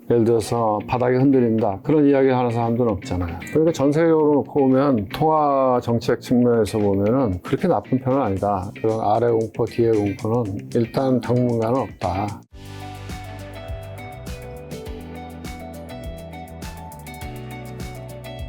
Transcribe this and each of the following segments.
예를 들어서 바닥이 흔들린다 그런 이야기 하는 사람들은 없잖아요. 그러니까 전 세계적으로 놓고 보면 통화 정책 측면에서 보면은 그렇게 나쁜 편은 아니다. 그런 아래 공포 뒤에 공포는 일단 당분간은 없다.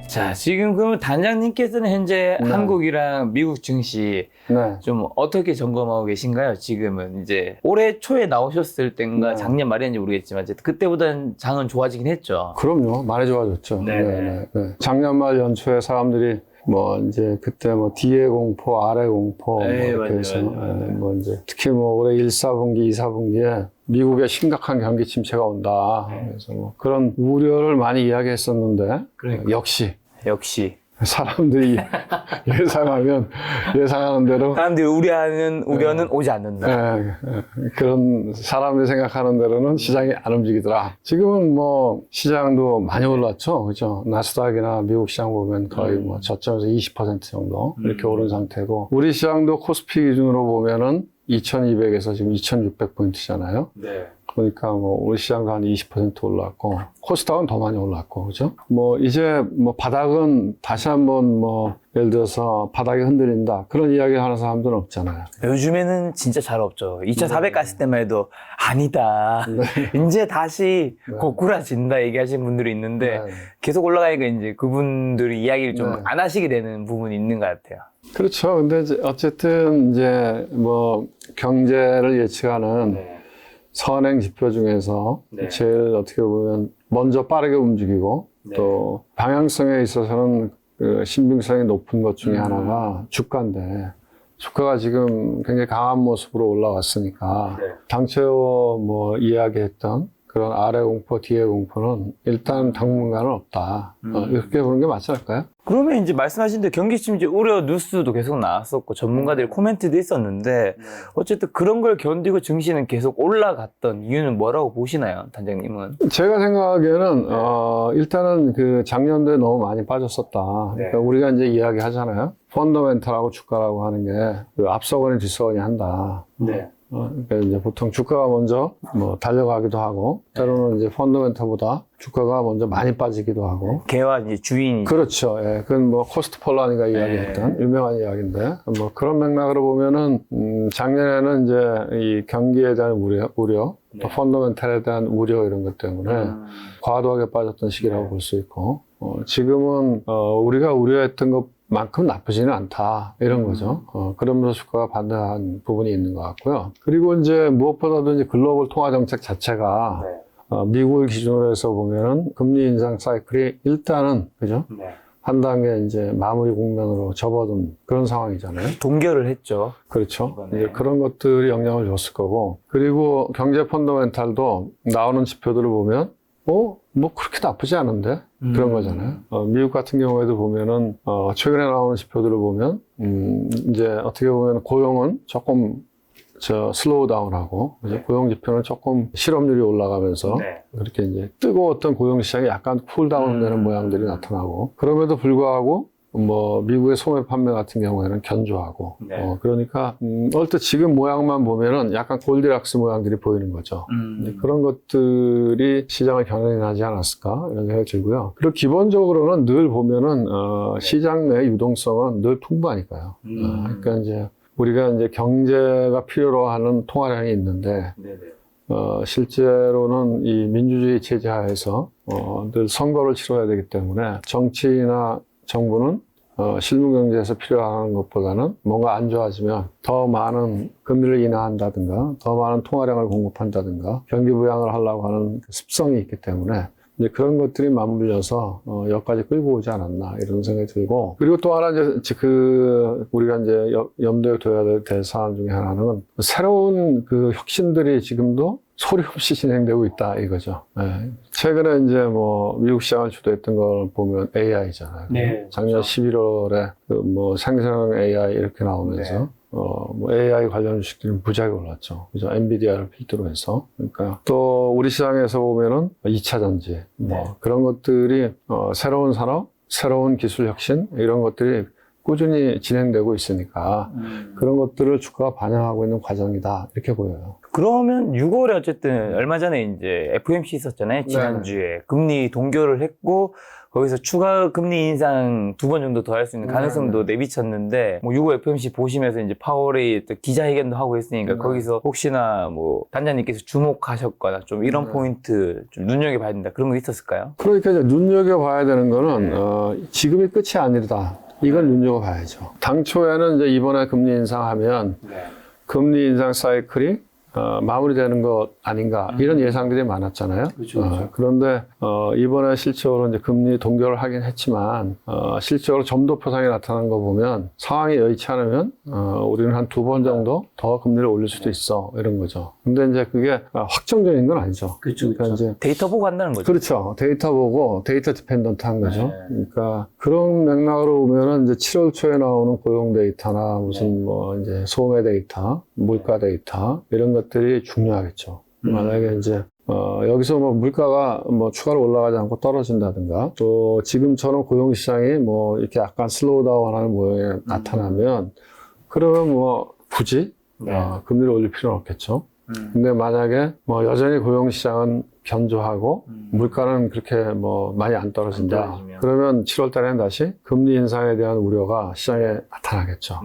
자, 지금 그러면 단장님께서는 현재 네. 한국이랑 미국 증시 네. 좀 어떻게 점검하고 계신가요? 지금은 이제 올해 초에 나오셨을 때인가 네. 작년 말이었는지 모르겠지만 이제 그때보다는 장은 좋아지긴 했죠. 그럼요. 많이 좋아졌죠. 네네. 네. 작년 말 연초에 사람들이 뭐 이제 그때 뭐 뒤에 공포, 아래 공포 뭐 네, 이렇게 맞아요, 해서 맞아요. 뭐 이제 특히 뭐 올해 1, 4분기, 2, 4분기에 미국에 심각한 경기 침체가 온다. 그래서 뭐 그런 우려를 많이 이야기했었는데 그러니까. 역시 사람들이 예상하는 대로 사람들이 우려하는 우려는 오지 않는다. 그런 사람들이 생각하는 대로는 시장이 안 움직이더라. 지금은 뭐 시장도 많이 올랐죠. 그죠? 나스닥이나 미국 시장 보면 거의 뭐 저점에서 20% 정도 이렇게 오른 상태고 우리 시장도 코스피 기준으로 보면은 2200에서 지금 2600포인트잖아요. 네. 그러니까 뭐 우리 시장도 한 20% 올랐고 코스닥은 더 많이 올랐고 그죠? 뭐 이제 뭐 바닥은 다시 한번 뭐 예를 들어서 바닥이 흔들린다 그런 이야기 하는 사람들은 없잖아요. 요즘에는 진짜 잘 없죠. 2400 갔을 때만 해도 아니다. 이제 다시 고꾸라진다 얘기하시는 분들이 있는데 네. 계속 올라가니까 이제 그분들이 이야기를 좀 네. 안 하시게 되는 부분이 있는 것 같아요. 그렇죠. 근데 이제 어쨌든 이제 뭐 경제를 예측하는 선행 지표 중에서 네. 제일 어떻게 보면 먼저 빠르게 움직이고 또 방향성에 있어서는 그 신빙성이 높은 것 중에 하나가 주가인데 주가가 지금 굉장히 강한 모습으로 올라왔으니까 당초 뭐 이야기했던 그런 아래 공포 뒤에 공포는 일단 당분간은 없다. 이렇게 보는 게 맞지 않을까요? 그러면 이제 말씀하신 대로 경기 침체 우려 뉴스도 계속 나왔었고 전문가들의 코멘트도 있었는데 어쨌든 그런 걸 견디고 증시는 계속 올라갔던 이유는 뭐라고 보시나요, 단장님은? 제가 생각하기에는 일단은 그 작년도에 너무 많이 빠졌었다. 그러니까 우리가 이제 이야기 하잖아요. 펀더멘탈하고 주가라고 하는 게 그 앞서거니 뒤서거니 한다. 그러니까 이제 보통 주가가 먼저 뭐 달려가기도 하고 때로는 이제 펀더멘탈보다 주가가 먼저 많이 빠지기도 하고 걔와 이제 주인이 그렇죠. 예. 그건 뭐 코스트 폴라니가 이야기했던 유명한 이야기인데 뭐 그런 맥락으로 보면은 작년에는 이제 이 경기에 대한 우려 또 펀더멘탈에 대한 우려 이런 것 때문에 과도하게 빠졌던 시기라고 볼 수 있고 지금은 우리가 우려했던 것만큼 나쁘지는 않다 이런 거죠. 그러면서 주가가 반등한 부분이 있는 것 같고요. 그리고 이제 무엇보다도 이제 글로벌 통화 정책 자체가 미국을 기준으로 해서 보면은 금리 인상 사이클이 일단은 그죠? 한 단계 이제 마무리 국면으로 접어든 그런 상황이잖아요. 동결을 했죠. 그렇죠. 이제 그런 것들이 영향을 줬을 거고 그리고 경제 펀더멘탈도 나오는 지표들을 보면 뭐 그렇게 나쁘지 않은데 그런 거잖아요. 미국 같은 경우에도 보면은 최근에 나오는 지표들을 보면 이제 어떻게 보면 고용은 조금 슬로우 다운하고 고용 지표는 조금 실업률이 올라가면서 그렇게 이제 뜨거웠던 고용 시장이 약간 쿨다운 되는 모양들이 나타나고 그럼에도 불구하고 뭐 미국의 소매 판매 같은 경우에는 견조하고 그러니까 얼핏 지금 모양만 보면은 약간 골디락스 모양들이 보이는 거죠. 그런 것들이 시장을 견인하지 않았을까 이런 생각이 들고요. 그리고 기본적으로는 늘 보면은 시장 내 유동성은 늘 풍부하니까요. 그러니까 이제 우리가 이제 경제가 필요로 하는 통화량이 있는데 실제로는 이 민주주의 체제 하에서 늘 선거를 치러야 되기 때문에 정치나 정부는 실무 경제에서 필요한 것보다는 뭔가 안 좋아지면 더 많은 금리를 인하한다든가 더 많은 통화량을 공급한다든가 경기 부양을 하려고 하는 습성이 있기 때문에 이제 그런 것들이 맞물려서 여기까지 끌고 오지 않았나 이런 생각이 들고 그리고 또 하나 이제 우리가 이제 염두에 둬야 될 사안 중에 하나는 새로운 그 혁신들이 지금도 소리 없이 진행되고 있다 이거죠. 최근에 이제 뭐 미국 시장을 주도했던 걸 보면 AI잖아요. 작년 11월에 그 뭐 생성 AI 이렇게 나오면서 뭐 AI 관련 주식들이 무지하게 올랐죠. 그죠? 엔비디아를 필두로 해서. 그러니까 또 우리 시장에서 보면은 2차 전지 뭐 그런 것들이 새로운 산업, 새로운 기술 혁신 이런 것들이 꾸준히 진행되고 있으니까 그런 것들을 주가가 반영하고 있는 과정이다 이렇게 보여요. 그러면 6월에 어쨌든 얼마 전에 이제 FOMC 있었잖아요. 지난주에. 금리 동결을 했고, 거기서 추가 금리 인상 2번 정도 더 할 수 있는 가능성도 내비쳤는데, 뭐 6월 FOMC 보시면서 이제 파월이 또 기자회견도 하고 있으니까 거기서 혹시나 뭐 단장님께서 주목하셨거나 좀 이런 포인트 좀 눈여겨봐야 된다. 그런 거 있었을까요? 그러니까 이제 눈여겨봐야 되는 거는, 지금이 끝이 아니다. 이걸 눈여겨봐야죠. 당초에는 이제 이번에 금리 인상하면 금리 인상 사이클이 마무리되는 것 아닌가 이런 예상들이 많았잖아요. 그렇죠. 그런데 이번에 실질적으로 이제 금리 동결을 하긴 했지만 실질적으로 점도 표상이 나타난 거 보면 상황이 여의치 않으면 우리는 한 2번 정도 더 금리를 올릴 수도 있어 이런 거죠. 근데 이제 그게 확정적인 건 아니죠. 그러니까 이제 데이터 보고 한다는 거죠. 그렇죠. 데이터 보고 데이터 디펜던트한 거죠. 그러니까 그런 맥락으로 보면은 이제 7월 초에 나오는 고용 데이터나 무슨 뭐 이제 소매 데이터, 물가 데이터 이런 것들이 중요하겠죠. 만약에 이제 여기서 뭐 물가가 뭐 추가로 올라가지 않고 떨어진다든가 또 지금처럼 고용 시장이 뭐 이렇게 약간 슬로우 다운하는 모양이 나타나면 그러면 뭐 굳이 금리를 올릴 필요는 없겠죠. 근데 만약에 뭐 여전히 고용 시장은 견조하고 물가는 그렇게 뭐 많이 안 떨어진다. 그러면 7월 달에는 다시 금리 인상에 대한 우려가 시장에 나타나겠죠.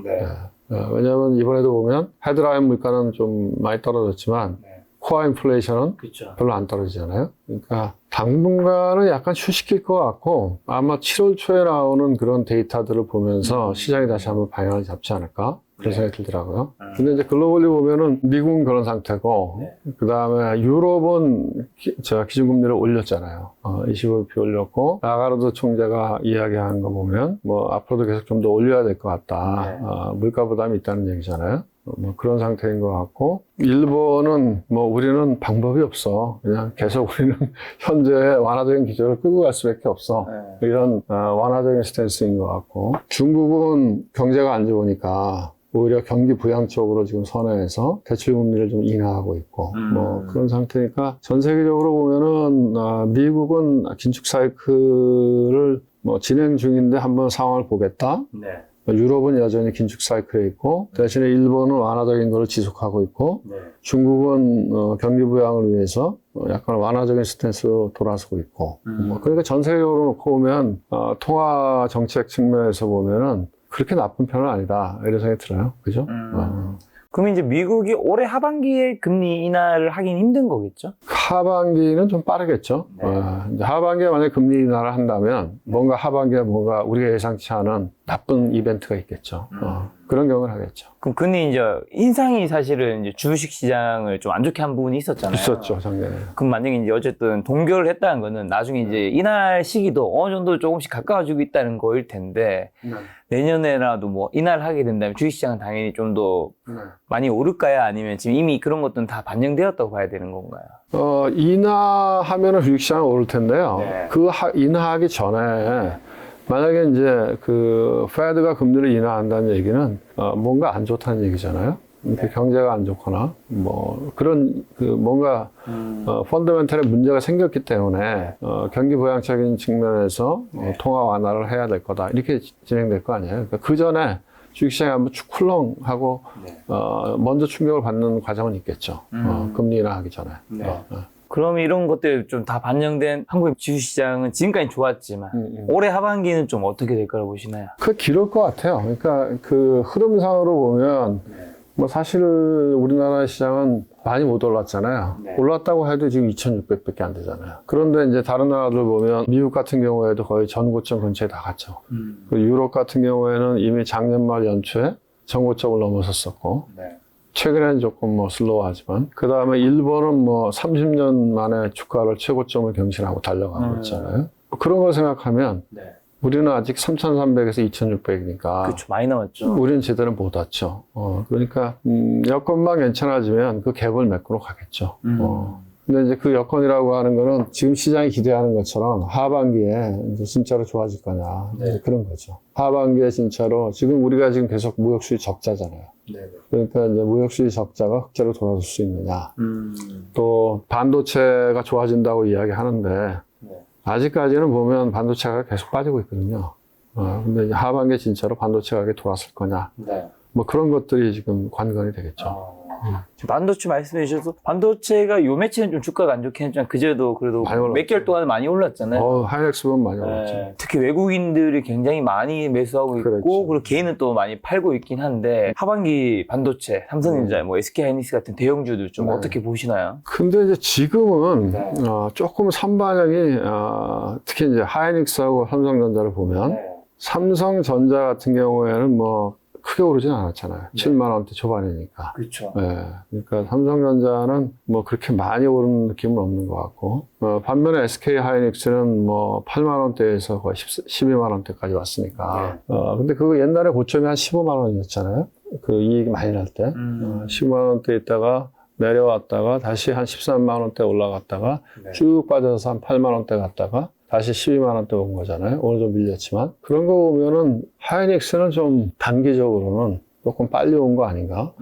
왜냐하면 이번에도 보면 헤드라인 물가는 좀 많이 떨어졌지만 코어 인플레이션은 별로 안 떨어지잖아요. 그러니까 당분간은 약간 휴식일 것 같고 아마 7월 초에 나오는 그런 데이터들을 보면서 시장이 다시 한번 방향을 잡지 않을까 그런 생각이 들더라고요. 근데 이제 글로벌리 보면은 미국은 그런 상태고 그 다음에 유럽은 기준금리를 올렸잖아요. 25bp 올렸고 라가르드 총재가 이야기한 거 보면 뭐 앞으로도 계속 좀 더 올려야 될 것 같다. 물가 부담이 있다는 얘기잖아요. 뭐 그런 상태인 것 같고 일본은 뭐 우리는 방법이 없어. 그냥 계속 우리는 현재 완화적인 기조를 끌고 갈 수밖에 없어. 이런 완화적인 스탠스인 것 같고 중국은 경제가 안 좋으니까 오히려 경기 부양 쪽으로 지금 선회해서 대출 금리를 좀 인하하고 있고 뭐 그런 상태니까 전 세계적으로 보면은 미국은 긴축 사이클을 뭐 진행 중인데 한번 상황을 보겠다. 유럽은 여전히 긴축 사이클에 있고 대신에 일본은 완화적인 걸 지속하고 있고 중국은 경기 부양을 위해서 약간 완화적인 스탠스로 돌아서고 있고 뭐 그러니까 전 세계적으로 놓고 보면 통화 정책 측면에서 보면은 그렇게 나쁜 편은 아니다 이런 생각이 들어요. 그죠? 그럼 이제 미국이 올해 하반기에 금리 인하를 하긴 힘든 거겠죠? 하반기는 좀 빠르겠죠. 이제 하반기에 만약에 금리 인하를 한다면 뭔가 하반기에 뭔가 우리가 예상치 않은 나쁜 이벤트가 있겠죠. 그런 경우를 하겠죠. 그럼 근데 이제 인상이 사실은 이제 주식 시장을 좀 안 좋게 한 부분이 있었잖아요. 있었죠, 작년에. 그럼 만약에 이제 어쨌든 동결을 했다는 거는 나중에 이제 인할 시기도 어느 정도 조금씩 가까워지고 있다는 거일 텐데 내년에라도 뭐 인하를 하게 된다면 주식 시장은 당연히 좀 더 많이 오를까요? 아니면 지금 이미 그런 것들은 다 반영되었다고 봐야 되는 건가요? 인하하면은 주식 시장은 오를 텐데요. 그 인하하기 전에 만약에 이제 그 페드가 금리를 인하한다는 얘기는 뭔가 안 좋다는 얘기잖아요. 경제가 안 좋거나 뭐 그런 그 뭔가 펀더멘털에 문제가 생겼기 때문에 경기 부양적인 측면에서 통화 완화를 해야 될 거다 이렇게 진행될 거 아니에요. 그러니까 그 전에 주식시장이 한번 축 쿨렁하고 먼저 충격을 받는 과정은 있겠죠. 금리 인하하기 전에. 그럼 이런 것들 좀 다 반영된 한국의 주식시장은 지금까지 좋았지만 올해 하반기는 좀 어떻게 될 거라고 보시나요? 그 기를 것 같아요. 그러니까 그 흐름상으로 보면 뭐 사실 우리나라 시장은 많이 못 올랐잖아요. 올랐다고 해도 지금 2,600밖에 안 되잖아요. 그런데 이제 다른 나라들 보면 미국 같은 경우에도 거의 전고점 근처에 다 갔죠. 그 유럽 같은 경우에는 이미 작년 말 연초에 전고점을 넘어섰었고 최근에는 조금 뭐 슬로우하지만 그 다음에 일본은 뭐 30년 만에 주가를 최고점을 경신하고 달려가고 있잖아요. 그런 걸 생각하면 우리는 아직 3,300에서 2,600이니까. 그렇죠. 많이 남았죠. 우리는 제대로 못 왔죠. 그러니까, 여건만 괜찮아지면 그 갭을 메꾸러 가겠죠. 근데 이제 그 여건이라고 하는 거는 지금 시장이 기대하는 것처럼 하반기에 이제 진짜로 좋아질 거냐. 이제 그런 거죠. 하반기에 진짜로 지금 우리가 지금 계속 무역 수지 적자잖아요. 그러니까 이제 무역 수지 적자가 흑자로 돌아설 수 있느냐. 또 반도체가 좋아진다고 이야기하는데 아직까지는 보면 반도체가 계속 빠지고 있거든요. 근데 이제 하반기에 진짜로 반도체 가격이 돌아설 거냐. 뭐 그런 것들이 지금 관건이 되겠죠. 지금 반도체 말씀해 주셔서 반도체가 요 며칠은 좀 주가가 안 좋긴 했지만 그제도 그래도 많이 올랐죠. 몇 개월 동안 많이 올랐잖아요. 하이닉스 보면 많이 올랐죠. 네. 특히 외국인들이 굉장히 많이 매수하고 있고 그렇죠. 그리고 개인은 또 많이 팔고 있긴 한데 하반기 반도체, 삼성전자, 뭐 SK하이닉스 같은 대형주들 좀 네. 어떻게 보시나요? 근데 이제 지금은 네. 조금 선반영이 특히 이제 하이닉스하고 삼성전자를 보면 삼성전자 같은 경우에는 뭐 크게 오르진 않았잖아요. 네. 7만 원대 초반이니까. 그렇죠. 네. 그러니까 삼성전자는 뭐 그렇게 많이 오른 느낌은 없는 것 같고, 반면에 SK 하이닉스는 뭐 8만 원대에서 거의 12만 원대까지 왔으니까. 근데 그거 옛날에 고점이 한 15만 원이었잖아요. 그 이익이 많이 날 때. 15만 원대 있다가 내려왔다가 다시 한 13만 원대 올라갔다가 쭉 빠져서 한 8만 원대 갔다가 다시 12만 원대 온 거잖아요. 오늘 좀 밀렸지만. 그런 거 보면은 하이닉스는 좀 단기적으로는 조금 빨리 온 거 아닌가?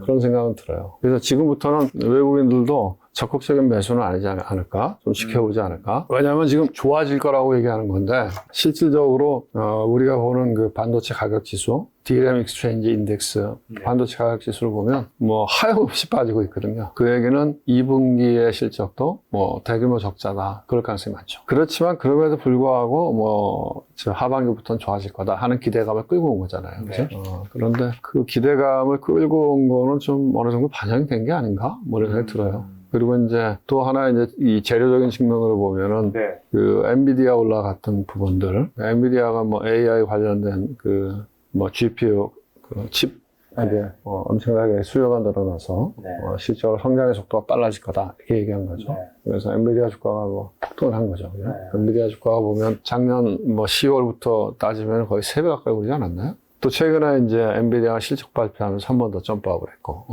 그런 생각은 들어요. 그래서 지금부터는 외국인들도 적극적인 매수는 아니지 않을까? 좀 지켜보지 않을까? 왜냐하면 지금 좋아질 거라고 얘기하는 건데 실질적으로 우리가 보는 그 반도체 가격 지수, DRAM 익스체인지 인덱스 반도체 가격 지수를 보면 뭐 하염없이 빠지고 있거든요. 그 얘기는 2분기의 실적도 뭐 대규모 적자다. 그럴 가능성이 많죠. 그렇지만 그럼에도 불구하고 뭐 하반기부터는 좋아질 거다 하는 기대감을 끌고 온 거잖아요. 그죠? 그런데 그 기대감을 끌고 온 거는 좀 어느 정도 반영이 된 게 아닌가? 뭐 이런 생각이 들어요. 그리고 이제 또 하나 이제 이 재료적인 측면으로 보면은 그 엔비디아 올라갔던 부분들, 엔비디아가 뭐 AI 관련된 그 뭐 GPU 그 칩 이게 엄청나게 수요가 늘어나서 실제로 성장의 속도가 빨라질 거다 이렇게 얘기한 거죠. 그래서 엔비디아 주가가 뭐 폭등을 한 거죠. 엔비디아 주가가 보면 작년 뭐 10월부터 따지면 거의 3배 가까이 오르지 않았나요? 또 최근에 이제 엔비디아가 실적 발표하면서 한 번 더 점프업을 했고.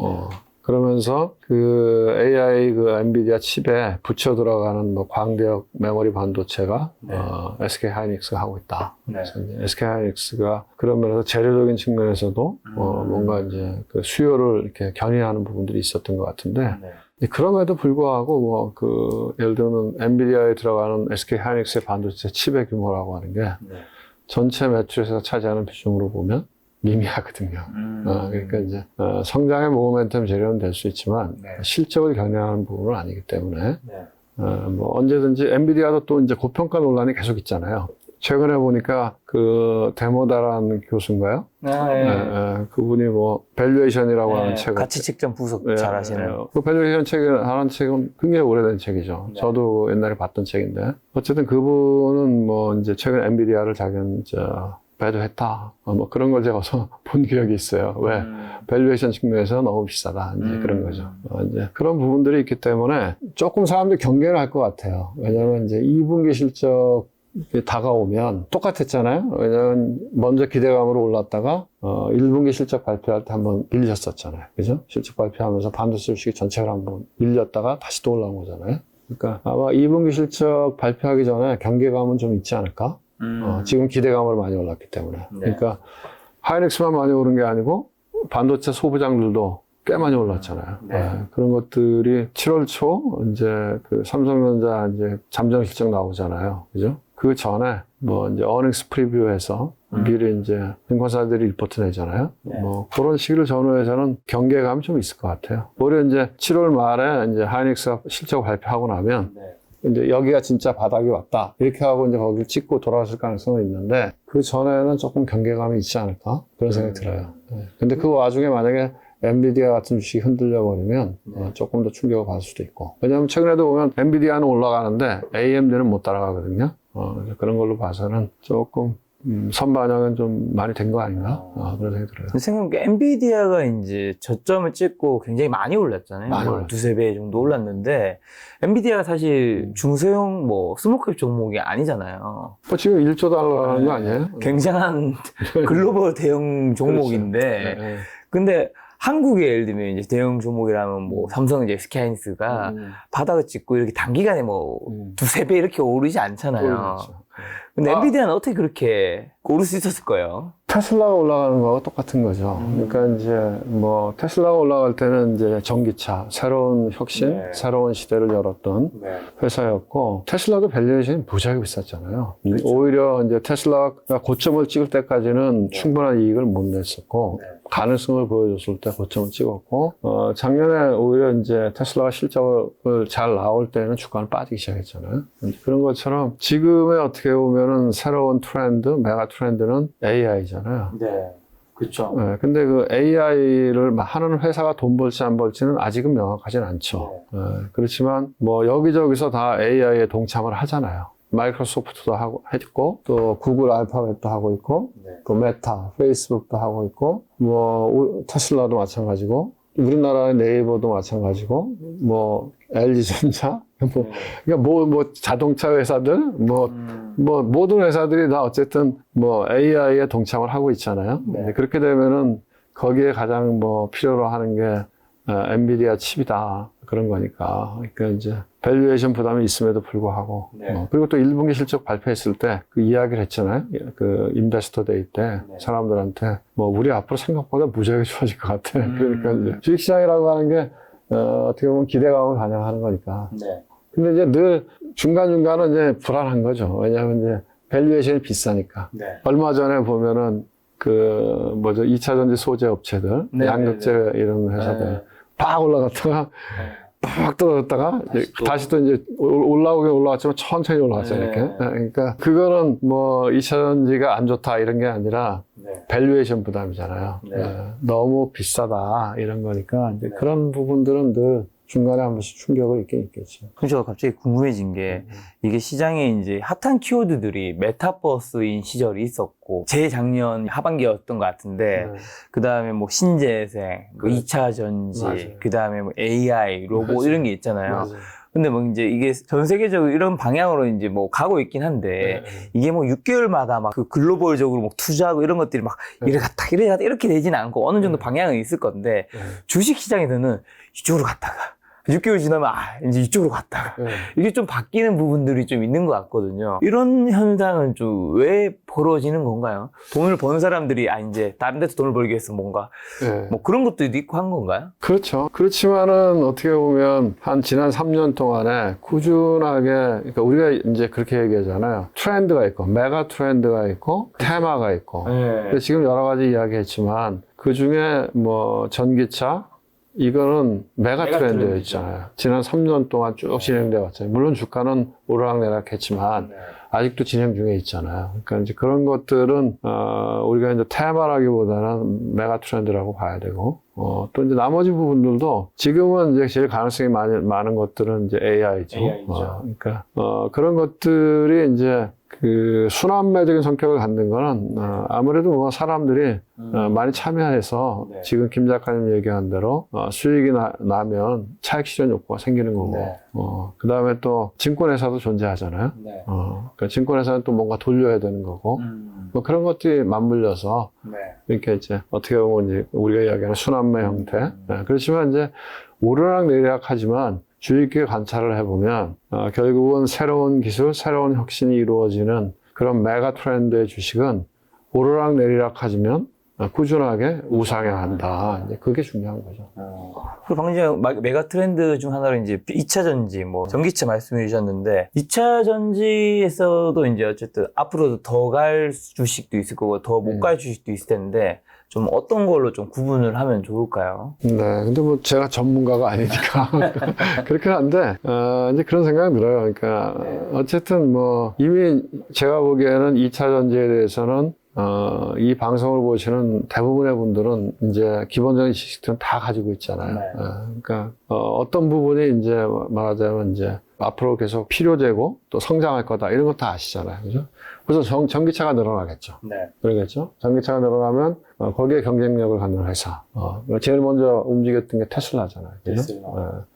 그러면서 그 AI 그 엔비디아 칩에 붙여 들어가는 뭐 광대역 메모리 반도체가 SK 하이닉스가 하고 있다. 그래서 이제 SK 하이닉스가 그런 면에서 재료적인 측면에서도 뭔가 이제 그 수요를 이렇게 견인하는 부분들이 있었던 것 같은데 그럼에도 불구하고 뭐 그 예를 들면 엔비디아에 들어가는 SK 하이닉스의 반도체 칩의 규모라고 하는 게 전체 매출에서 차지하는 비중으로 보면 미미하거든요. 그러니까 이제 성장의 모멘텀 재료는 될 수 있지만 실적을 견인하는 부분은 아니기 때문에 뭐 언제든지 엔비디아도 또 이제 고평가 논란이 계속 있잖아요. 최근에 보니까 그 데모다라는 교수인가요? 그분이 뭐 밸류에이션이라고 하는 책을 가치 측정 분석 잘 하시는. 그 밸류에이션 책을 하는 책은 굉장히 오래된 책이죠. 저도 옛날에 봤던 책인데 어쨌든 그분은 뭐 이제 최근 엔비디아를 자기는 배도했다. 뭐 그런 걸 제가 어서 본 기억이 있어요. 왜? 밸류에이션 측면에서 너무 비싸다. 이제 그런 거죠. 이제 그런 부분들이 있기 때문에 조금 사람들이 경계를 할 것 같아요. 왜냐면 이제 2분기 실적이 다가오면 똑같았잖아요. 왜냐면 먼저 기대감으로 올랐다가 1분기 실적 발표할 때 한번 밀렸었잖아요. 그죠? 실적 발표하면서 반도체 주식이 전체를 한번 밀렸다가 다시 또 올라온 거잖아요. 그러니까 아마 2분기 실적 발표하기 전에 경계감은 좀 있지 않을까? 지금 기대감으로 많이 올랐기 때문에. 그러니까 하이닉스만 많이 오른 게 아니고 반도체 소부장들도 꽤 많이 올랐잖아요. 그런 것들이 7월 초 이제 그 삼성전자 이제 잠정 실적 나오잖아요. 그죠? 그 전에 뭐 이제 어닝스 프리뷰에서 미리 이제 증권사들이 리포트 내잖아요. 뭐 그런 시기를 전후해서는 경계감이 좀 있을 것 같아요. 오히려 이제 7월 말에 이제 하이닉스가 실적 발표하고 나면 이제 여기가 진짜 바닥이 왔다. 이렇게 하고 이제 거기를 찍고 돌아왔을 가능성은 있는데 그 전에는 조금 경계감이 있지 않을까? 그런 생각이 들어요. 근데 그 와중에 만약에 엔비디아 같은 주식이 흔들려 버리면 조금 더 충격을 받을 수도 있고. 왜냐하면 최근에도 보면 엔비디아는 올라가는데 AMD는 못 따라가거든요. 그래서 그런 걸로 봐서는 조금 선반영은 좀 많이 된 거 아닌가? 그런 생각이 들어요. 생각해보니까 엔비디아가 이제 저점을 찍고 굉장히 많이 올랐잖아요. 많이 뭐 올랐죠. 두세 배 정도 올랐는데, 엔비디아가 사실 중소형 뭐 스몰캡 종목이 아니잖아요. 지금 1조 달러 하는 거 아니에요? 굉장한 글로벌 대형 종목인데, 그렇죠. 근데 한국에 예를 들면 이제 대형 종목이라면 뭐 삼성 이제 SK하이닉스가 바닥을 찍고 이렇게 단기간에 뭐 두세 배 이렇게 오르지 않잖아요. 그렇죠. 근데 엔비디아는 어떻게 그렇게 오를 수 있었을 거예요? 테슬라가 올라가는 거하고 똑같은 거죠. 그러니까 이제 뭐 테슬라가 올라갈 때는 이제 전기차, 새로운 혁신, 네. 새로운 시대를 열었던 회사였고 테슬라도 밸류에이션이 무지하게 비쌌잖아요. 오히려 이제 테슬라가 고점을 찍을 때까지는 충분한 이익을 못 냈었고 가능성을 보여줬을 때 고점을 찍었고 작년에 오히려 이제 테슬라가 실적을 잘 나올 때는 주가는 빠지기 시작했잖아요. 그런 것처럼 지금의 어떻게 보면은 새로운 트렌드, 메가 트렌드는 AI잖아요. 네. 그렇죠. 네, 근데 그 AI를 하는 회사가 돈 벌지 안 벌지는 아직은 명확하진 않죠. 네, 그렇지만 뭐 여기저기서 다 AI에 동참을 하잖아요. 마이크로소프트도 하고 했고 또 구글 알파벳도 하고 있고 또 메타, 페이스북도 하고 있고 뭐 테슬라도 마찬가지고 우리나라의 네이버도 마찬가지고 뭐 LG전자 그러니까 뭐 자동차 회사들 뭐 모든 회사들이 다 어쨌든 뭐 AI에 동참을 하고 있잖아요. 그렇게 되면은 거기에 가장 뭐 필요로 하는 게 엔비디아 칩이다 그런 거니까. 그러니까 이제 밸류에이션 부담이 있음에도 불구하고 그리고 또 1분기 실적 발표했을 때 그 이야기를 했잖아요. 그 인베스터 데이 때 사람들한테 뭐 우리 앞으로 생각보다 무지하게 좋아질 것 같아. 그러니까 이제 주식시장이라고 하는 게 어떻게 보면 기대감을 반영하는 거니까. 근데 이제 늘 중간중간은 이제 불안한 거죠. 왜냐하면 이제 밸류에이션이 비싸니까. 얼마 전에 보면은 그 뭐죠 2차전지 소재 업체들, 양극재 이런 회사들 팍 올라갔다가 팍 떨어졌다가 다시 또 이제 올라오긴 올라왔지만 천천히 올라왔잖아요. 이렇게. 그러니까 그거는 뭐 2차전지가 안 좋다 이런 게 아니라 밸류에이션 부담이잖아요. 너무 비싸다 이런 거니까 이제 그런 부분들은 늘 중간에 한 번씩 충격을 있긴 있겠죠. 그래서 갑자기 궁금해진 게 이게 시장에 이제 핫한 키워드들이 메타버스인 시절이 있었고 재작년 하반기였던 것 같은데 그 다음에 뭐 신재생, 뭐 2차 전지, 그 다음에 뭐 AI, 로봇 이런 게 있잖아요. 근데 뭐 이제 이게 전 세계적으로 이런 방향으로 이제 뭐 가고 있긴 한데 이게 뭐 6개월마다 막 그 글로벌적으로 뭐 투자하고 이런 것들이 막 이래 갔다 이렇게 되지는 않고 어느 정도 방향은 있을 건데 주식 시장에서는 이쪽으로 갔다가 6개월 지나면 이제 이쪽으로 갔다가 이게 좀 바뀌는 부분들이 좀 있는 것 같거든요. 이런 현상은 좀 왜 벌어지는 건가요? 돈을 버는 사람들이 이제 다른 데서 돈을 벌기 위해서 뭔가 뭐 그런 것도 있고 한 건가요? 그렇죠. 그렇지만은 어떻게 보면 한 지난 3년 동안에 꾸준하게 그러니까 우리가 이제 그렇게 얘기하잖아요. 트렌드가 있고 메가 트렌드가 있고 테마가 있고 근데 지금 여러 가지 이야기했지만 그 중에 뭐 전기차 이거는 메가 트렌드였잖아요. 지난 3년 동안 쭉 진행되어 왔잖아요. 물론 주가는 오르락내락했지만 아직도 진행 중에 있잖아요. 그러니까 이제 그런 것들은 우리가 이제 테마라기보다는 메가 트렌드라고 봐야 되고 또 이제 나머지 부분들도 지금은 이제 제일 가능성이 많은 것들은 이제 AI죠. 그러니까 그런 것들이 이제 그 순환매적인 성격을 갖는 거는 아무래도 뭐 사람들이 많이 참여해서 지금 김 작가님 얘기한 대로 수익이 나면 차익 실현 욕구가 생기는 거고 그 다음에 또 증권회사도 존재하잖아요. 그러니까 증권회사는 또 뭔가 돌려야 되는 거고 뭐 그런 것들이 맞물려서 이렇게 이제 어떻게 보면 이제 우리가 이야기하는 순환매 형태 그렇지만 이제 오르락내리락 하지만 주의 깊게 관찰을 해보면 결국은 새로운 기술, 새로운 혁신이 이루어지는 그런 메가 트렌드의 주식은 오르락내리락 하지만 꾸준하게 우상향한다. 이제 그게 중요한 거죠. 그리고 방금 전에 메가 트렌드 중 하나로 이제 2차 전지, 뭐 전기차 말씀해 주셨는데 2차 전지에서도 이제 어쨌든 앞으로도 더 갈 주식도 있을 거고 더 못 갈 주식도 있을 텐데 좀 어떤 걸로 좀 구분을 하면 좋을까요? 네, 근데 뭐 제가 전문가가 아니니까 그렇긴 한데 이제 그런 생각이 들어요. 그러니까 어쨌든 뭐 이미 제가 보기에는 2차 전지에 대해서는 이 방송을 보시는 대부분의 분들은 이제 기본적인 지식들은 다 가지고 있잖아요. 그러니까 어떤 부분이 이제 말하자면 이제 앞으로 계속 필요되고 또 성장할 거다 이런 거 다 아시잖아요, 그죠? 그래서 전기차가 늘어나겠죠. 그러겠죠. 전기차가 늘어나면 거기에 경쟁력을 갖는 회사. 제일 먼저 움직였던 게 테슬라잖아요, 그죠?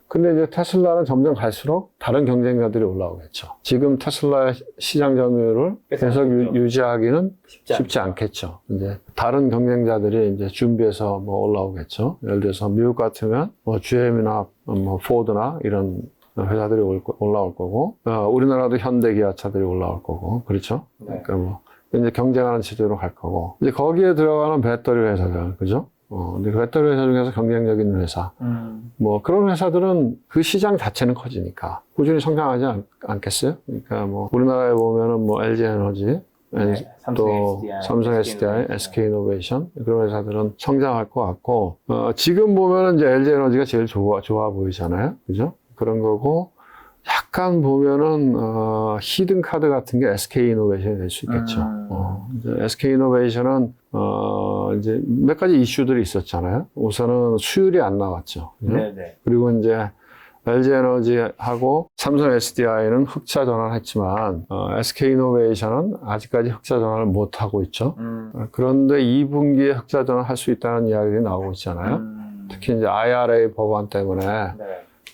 근데 이제 테슬라는 점점 갈수록 다른 경쟁자들이 올라오겠죠. 지금 테슬라의 시장 점유율을 계속 유지하기는 쉽지 않겠죠. 이제 다른 경쟁자들이 이제 준비해서 뭐 올라오겠죠. 예를 들어서 미국 같으면 뭐 GM이나 뭐 포드나 이런 회사들이 올라올 거고, 우리나라도 현대 기아차들이 올라올 거고, 그렇죠? 네. 그러니까 뭐, 이제 경쟁하는 체제로 갈 거고, 이제 거기에 들어가는 배터리 회사들, 그죠? 근데 그 배터리 회사 중에서 경쟁력있는 회사, 뭐 그런 회사들은 그 시장 자체는 커지니까 꾸준히 성장하지 않겠어요? 그러니까 뭐 우리나라에 보면은 뭐 LG 에너지, 또 삼성 SDI, SK 이노베이션 그런 회사들은 성장할 것 같고, 지금 보면은 이제 LG 에너지가 제일 좋아 보이잖아요, 그죠? 그런 거고. 약간 보면은 히든 카드 같은 게 SK 이노베이션이 될 수 있겠죠. 이제 SK 이노베이션은 이제 몇 가지 이슈들이 있었잖아요. 우선은 수율이 안 나왔죠. 네네. 그리고 이제 LG 에너지하고 삼성 SDI는 흑자 전환했지만 SK 이노베이션은 아직까지 흑자 전환을 못 하고 있죠. 그런데 2분기에 흑자 전환할 수 있다는 이야기가 나오고 있잖아요. 특히 이제 IRA 법안 때문에. 네.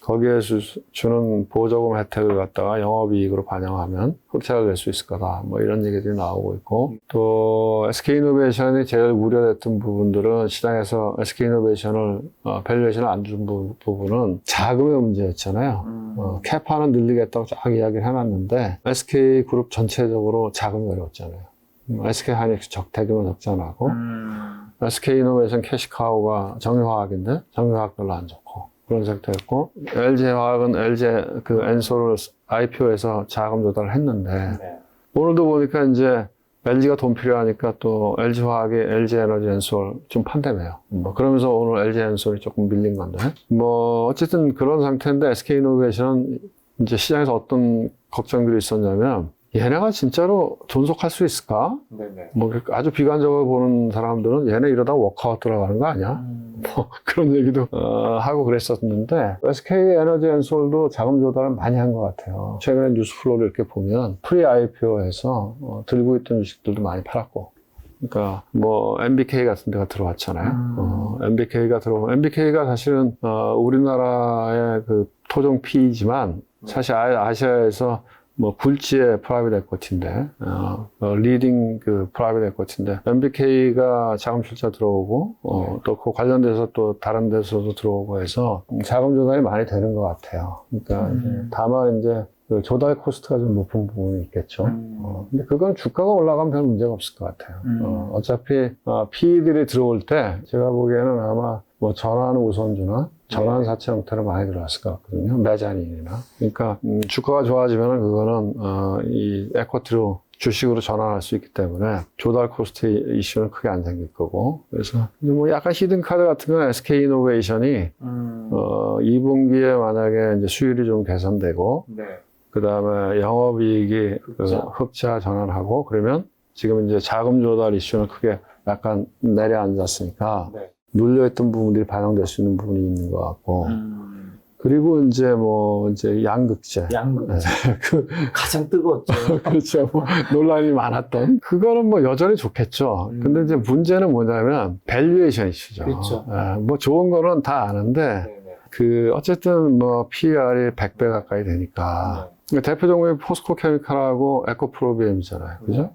거기에서 주는 보조금 혜택을 갖다가 영업이익으로 반영하면 흑자를 낼 수 있을 거다. 뭐 이런 얘기들이 나오고 있고, 또 SK이노베이션이 제일 우려됐던 부분들은 시장에서 SK이노베이션을 밸류에이션을 안 준 부분은 자금의 문제였잖아요. 캐파는 늘리겠다고 쫙 이야기를 해놨는데 SK그룹 전체적으로 자금이 어려웠잖아요. SK하이닉스 적대금은 적자나고 SK이노베이션 캐시카우가 정유화학인데 정유화학 별로 안 좋고 그런 상태였고, LG화학은 LG 그 엔솔을 IPO에서 자금 조달을 했는데, 네. 오늘도 보니까 이제 LG가 돈 필요하니까 또 LG화학이 LG 에너지 엔솔 좀 판다며요. 뭐 그러면서 오늘 LG 엔솔이 조금 밀린 건데, 뭐 어쨌든 그런 상태인데 SK이노베이션은 이제 시장에서 어떤 걱정들이 있었냐면, 얘네가 진짜로 존속할 수 있을까? 네네. 뭐 아주 비관적으로 보는 사람들은 얘네 이러다 워크아웃 들어가는 거 아니야? 뭐 그런 얘기도 하고 그랬었는데, SK 에너지 엔솔도 자금 조달을 많이 한 것 같아요. 최근에 뉴스플로우를 이렇게 보면 프리 IPO에서 들고 있던 주식들도 많이 팔았고, 그러니까 뭐 MBK 같은 데가 들어왔잖아요. MBK가 사실은 우리나라의 그 토종 P이지만 사실 아시아에서 뭐 굴지의 프라이빗 에쿼티인데 리딩 그 프라이빗 에쿼티인데 MBK가 자금 출자 들어오고 또 그 관련돼서 또 다른 데서도 들어오고 해서 자금 조달이 많이 되는 것 같아요. 그러니까 이제 다만 이제 그 조달 코스트가 좀 높은 부분이 있겠죠. 근데 그건 주가가 올라가면 별 문제가 없을 것 같아요. 어차피 PE들이 들어올 때 제가 보기에는 아마 뭐 전환 우선주나 전환 사채 형태로 많이 들어왔을 것 같거든요. 매자닌이나. 그러니까 주가가 좋아지면은 그거는 이 에쿼티로 주식으로 전환할 수 있기 때문에 조달 코스트 이슈는 크게 안 생길 거고. 그래서 뭐 약간 히든 카드 같은 건 SK 이노베이션이 2분기에 만약에 이제 수율이 좀 개선되고 네. 그 다음에 영업이익이 흑자 전환하고 그러면 지금 이제 자금 조달 이슈는 크게 약간 내려앉았으니까 네. 눌려있던 부분들이 반영될 수 있는 부분이 있는 것 같고. 그리고 이제 이제 양극재. 그, 가장 뜨거웠죠. 그렇죠. 뭐 논란이 많았던. 그거는 뭐 여전히 좋겠죠. 근데 이제 문제는 뭐냐면 밸류에이션 이슈죠. 그렇죠. 뭐 좋은 거는 다 아는데, 네네. 어쨌든 뭐 PER이 100배 가까이 되니까. 대표 종목이 포스코 케미칼하고 에코프로비엠이잖아요. 그죠?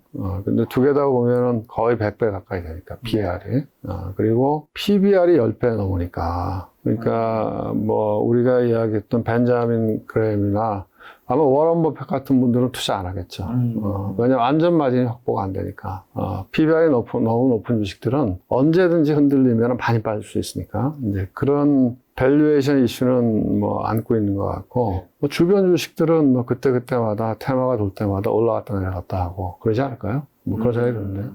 근데 두 개 다 보면은 거의 100배 가까이 되니까, PER이. 그리고 PBR이 10배 넘으니까. 그러니까, 뭐, 우리가 이야기했던 벤자민 그레임이나 아마 워런 버핏 같은 분들은 투자 안 하겠죠. 왜냐면 안전 마진이 확보가 안 되니까. PBR이 너무 높은 주식들은 언제든지 흔들리면 많이 빠질 수 있으니까. 이제 그런 밸류에이션 이슈는 뭐 안고 있는 것 같고, 뭐 주변 주식들은 뭐 그때마다 테마가 돌 때마다 올라갔다 내려갔다 하고 그러지 않을까요? 뭐 그런 생각이 드는데.